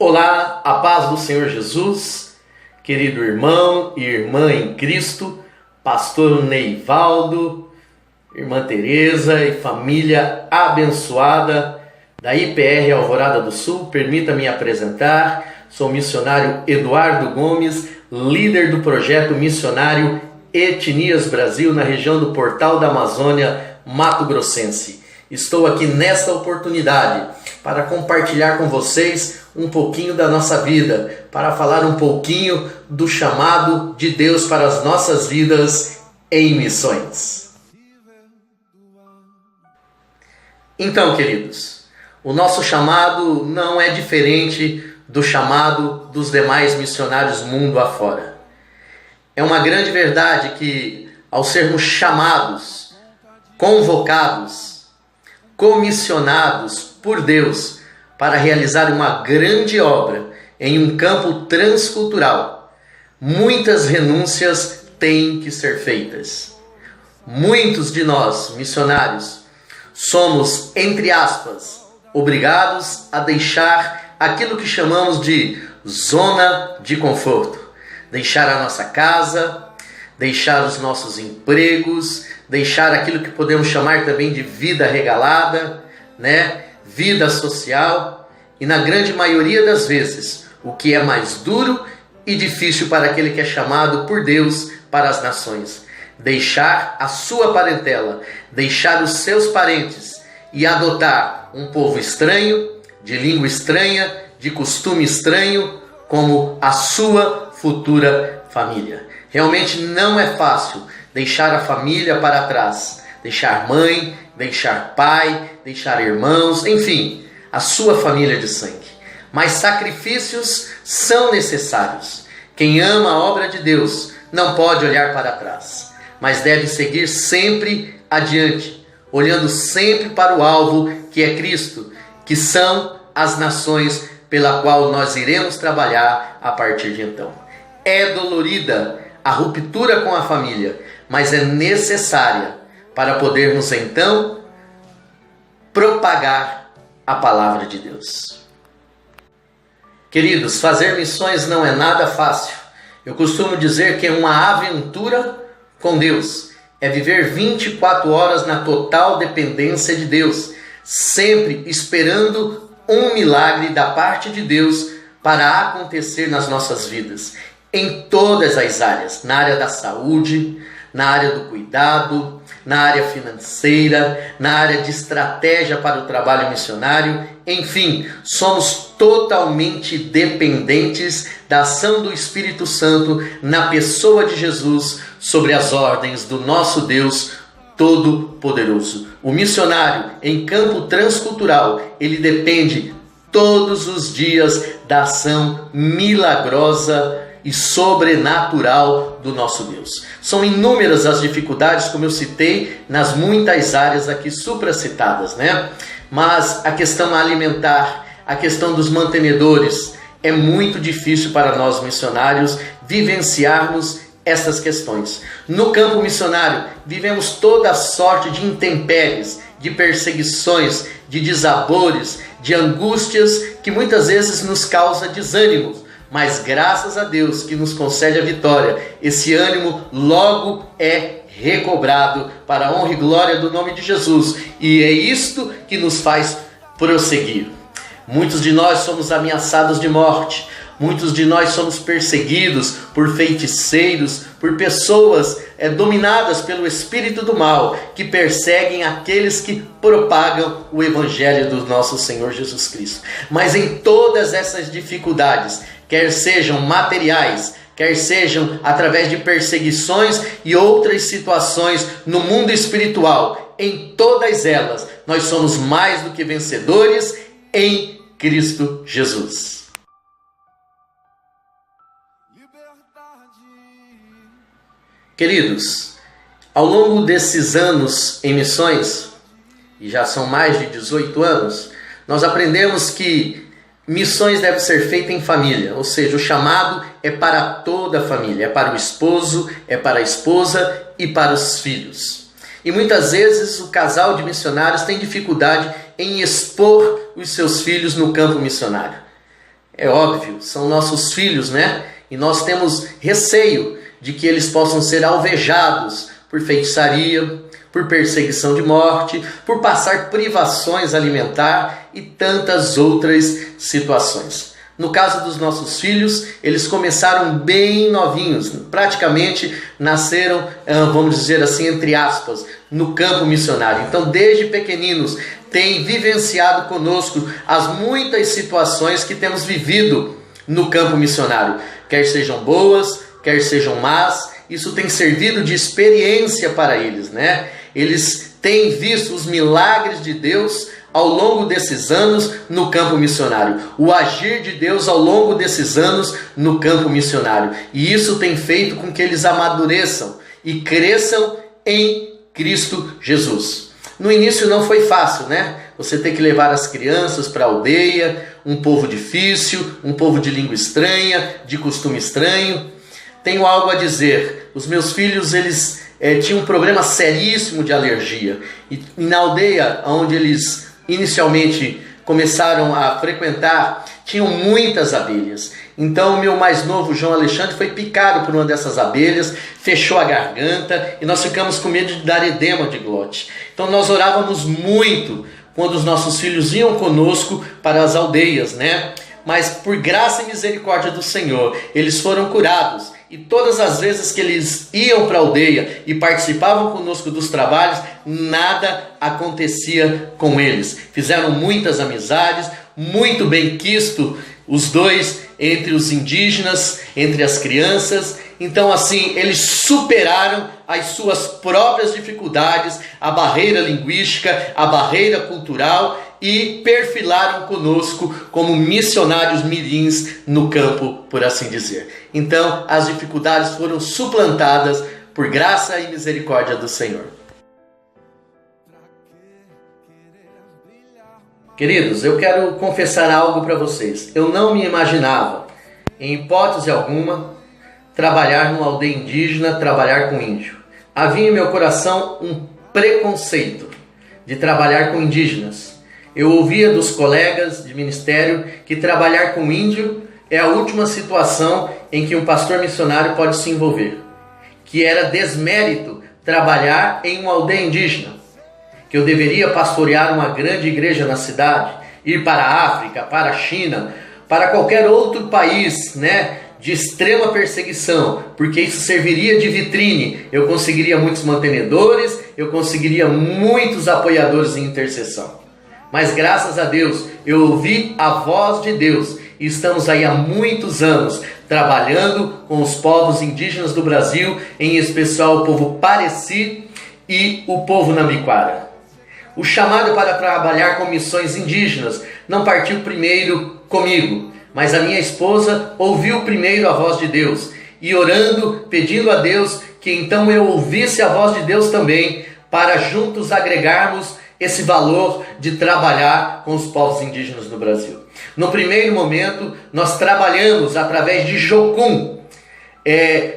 Olá, a paz do Senhor Jesus, querido irmão e irmã em Cristo, pastor Neivaldo, irmã Teresa e família abençoada da IPR Alvorada do Sul. Permita-me apresentar, sou o missionário Eduardo Gomes, líder do projeto missionário Etnias Brasil na região do Portal da Amazônia, Mato Grossense. Estou aqui nesta oportunidade para compartilhar com vocês um pouquinho da nossa vida, para falar um pouquinho do chamado de Deus para as nossas vidas em missões. Então, queridos, o nosso chamado não é diferente do chamado dos demais missionários mundo afora. É uma grande verdade que, ao sermos chamados, convocados, comissionados por Deus para realizar uma grande obra em um campo transcultural, muitas renúncias têm que ser feitas. Muitos de nós, missionários, somos, entre aspas, obrigados a deixar aquilo que chamamos de zona de conforto. Deixar a nossa casa, deixar os nossos empregos, deixar aquilo que podemos chamar também de vida regalada, vida social, e na grande maioria das vezes, o que é mais duro e difícil para aquele que é chamado por Deus para as nações, deixar a sua parentela, deixar os seus parentes e adotar um povo estranho, de língua estranha, de costume estranho, como a sua futura família. Realmente não é fácil deixar a família para trás, deixar mãe, deixar pai, deixar irmãos, enfim, a sua família de sangue. Mas sacrifícios são necessários. Quem ama a obra de Deus não pode olhar para trás, mas deve seguir sempre adiante, olhando sempre para o alvo que é Cristo, que são as nações pela qual nós iremos trabalhar a partir de então. É dolorida a ruptura com a família, mas é necessária para podermos então propagar a palavra de Deus. Queridos, fazer missões não é nada fácil. Eu costumo dizer que é uma aventura com Deus. É viver 24 horas na total dependência de Deus, sempre esperando um milagre da parte de Deus para acontecer nas nossas vidas. Em todas as áreas, na área da saúde, na área do cuidado, na área financeira, na área de estratégia para o trabalho missionário, enfim, somos totalmente dependentes da ação do Espírito Santo na pessoa de Jesus sobre as ordens do nosso Deus Todo-Poderoso. O missionário em campo transcultural, ele depende todos os dias da ação milagrosa e sobrenatural do nosso Deus. São inúmeras as dificuldades, como eu citei, nas muitas áreas aqui supracitadas, Mas a questão alimentar, a questão dos mantenedores, é muito difícil para nós missionários vivenciarmos essas questões. No campo missionário, vivemos toda sorte de intempéries, de perseguições, de desabores, de angústias que muitas vezes nos causa desânimo. Mas graças a Deus que nos concede a vitória, esse ânimo logo é recobrado para a honra e glória do nome de Jesus. E é isto que nos faz prosseguir. Muitos de nós somos ameaçados de morte. Muitos de nós somos perseguidos por feiticeiros, por pessoas dominadas pelo espírito do mal, que perseguem aqueles que propagam o evangelho do nosso Senhor Jesus Cristo. Mas em todas essas dificuldades, quer sejam materiais, quer sejam através de perseguições e outras situações no mundo espiritual, em todas elas, nós somos mais do que vencedores em Cristo Jesus. Queridos, ao longo desses anos em missões, e já são mais de 18 anos, nós aprendemos que missões devem ser feitas em família, ou seja, o chamado é para toda a família, é para o esposo, é para a esposa e para os filhos. E muitas vezes o casal de missionários tem dificuldade em expor os seus filhos no campo missionário. É óbvio, são nossos filhos, né? E nós temos receio de que eles possam ser alvejados por feitiçaria, por perseguição de morte, por passar privações alimentar e tantas outras situações. No caso dos nossos filhos, eles começaram bem novinhos, praticamente nasceram, vamos dizer assim, entre aspas, no campo missionário. Então, desde pequeninos, têm vivenciado conosco as muitas situações que temos vivido no campo missionário, quer sejam boas, quer sejam más. Isso tem servido de experiência para eles, né? Eles têm visto os milagres de Deus ao longo desses anos no campo missionário, o agir de Deus ao longo desses anos no campo missionário. E isso tem feito com que eles amadureçam e cresçam em Cristo Jesus. No início não foi fácil, né? Você tem que levar as crianças para a aldeia, um povo difícil, um povo de língua estranha, de costume estranho. Tenho algo a dizer. Os meus filhos, eles tinham um problema seríssimo de alergia. E na aldeia onde eles inicialmente começaram a frequentar, tinham muitas abelhas. Então o meu mais novo, João Alexandre, foi picado por uma dessas abelhas, fechou a garganta e nós ficamos com medo de dar edema de glote. Então nós orávamos muito quando os nossos filhos iam conosco para as aldeias, né? Mas por graça e misericórdia do Senhor, eles foram curados. E todas as vezes que eles iam para a aldeia e participavam conosco dos trabalhos, nada acontecia com eles. Fizeram muitas amizades, muito bem quisto os dois entre os indígenas, entre as crianças. Então assim, eles superaram as suas próprias dificuldades, a barreira linguística, a barreira cultural, e perfilaram conosco como missionários mirins no campo, por assim dizer. Então, as dificuldades foram suplantadas por graça e misericórdia do Senhor. Queridos, eu quero confessar algo para vocês. Eu não me imaginava, em hipótese alguma, trabalhar numa aldeia indígena, trabalhar com índio. Havia em meu coração um preconceito de trabalhar com indígenas. Eu ouvia dos colegas de ministério que trabalhar com índio é a última situação em que um pastor missionário pode se envolver. Que era desmérito trabalhar em uma aldeia indígena. Que eu deveria pastorear uma grande igreja na cidade, ir para a África, para a China, para qualquer outro país, né, de extrema perseguição, porque isso serviria de vitrine. Eu conseguiria muitos mantenedores, eu conseguiria muitos apoiadores em intercessão. Mas graças a Deus, eu ouvi a voz de Deus e estamos aí há muitos anos trabalhando com os povos indígenas do Brasil, em especial o povo Pareci e o povo Nambiquara. O chamado para trabalhar com missões indígenas não partiu primeiro comigo, mas a minha esposa ouviu primeiro a voz de Deus e orando, pedindo a Deus que então eu ouvisse a voz de Deus também, para juntos agregarmos esse valor de trabalhar com os povos indígenas do Brasil. No primeiro momento, nós trabalhamos através de Jocum,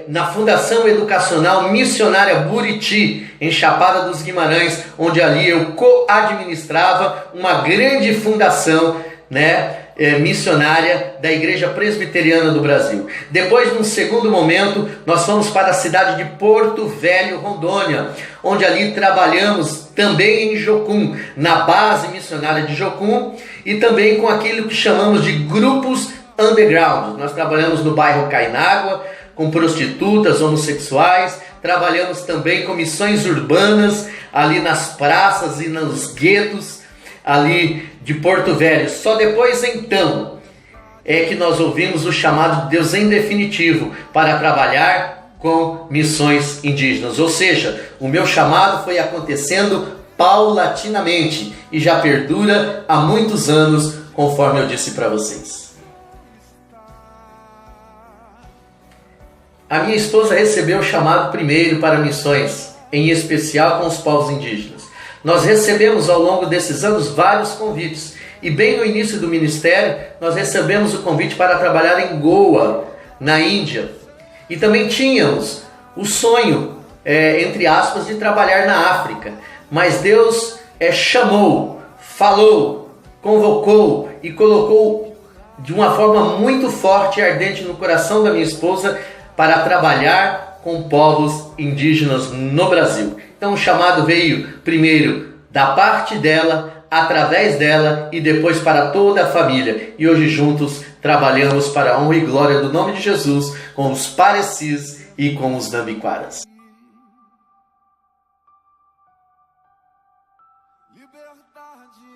na Fundação Educacional Missionária Buriti, em Chapada dos Guimarães, onde ali eu co-administrava uma grande fundação, né, missionária da Igreja Presbiteriana do Brasil. Depois, num segundo momento, nós fomos para a cidade de Porto Velho, Rondônia, onde ali trabalhamos também em Jocum, na base missionária de Jocum, e também com aquilo que chamamos de grupos underground. Nós trabalhamos no bairro Cainágua, com prostitutas, homossexuais, trabalhamos também com missões urbanas, ali nas praças e nos guetos, ali de Porto Velho. Só depois então é que nós ouvimos o chamado de Deus em definitivo para trabalhar com missões indígenas. Ou seja, o meu chamado foi acontecendo paulatinamente e já perdura há muitos anos, conforme eu disse para vocês. A minha esposa recebeu o chamado primeiro para missões, em especial com os povos indígenas. Nós recebemos ao longo desses anos vários convites. E bem no início do ministério, nós recebemos o convite para trabalhar em Goa, na Índia. E também tínhamos o sonho, entre aspas, de trabalhar na África. Mas Deus chamou, falou, convocou e colocou de uma forma muito forte e ardente no coração da minha esposa para trabalhar com povos indígenas no Brasil. Então o chamado veio primeiro da parte dela, através dela e depois para toda a família. E hoje juntos trabalhamos para a honra e glória do nome de Jesus com os Parecis e com os Nambiquaras. Liberdade.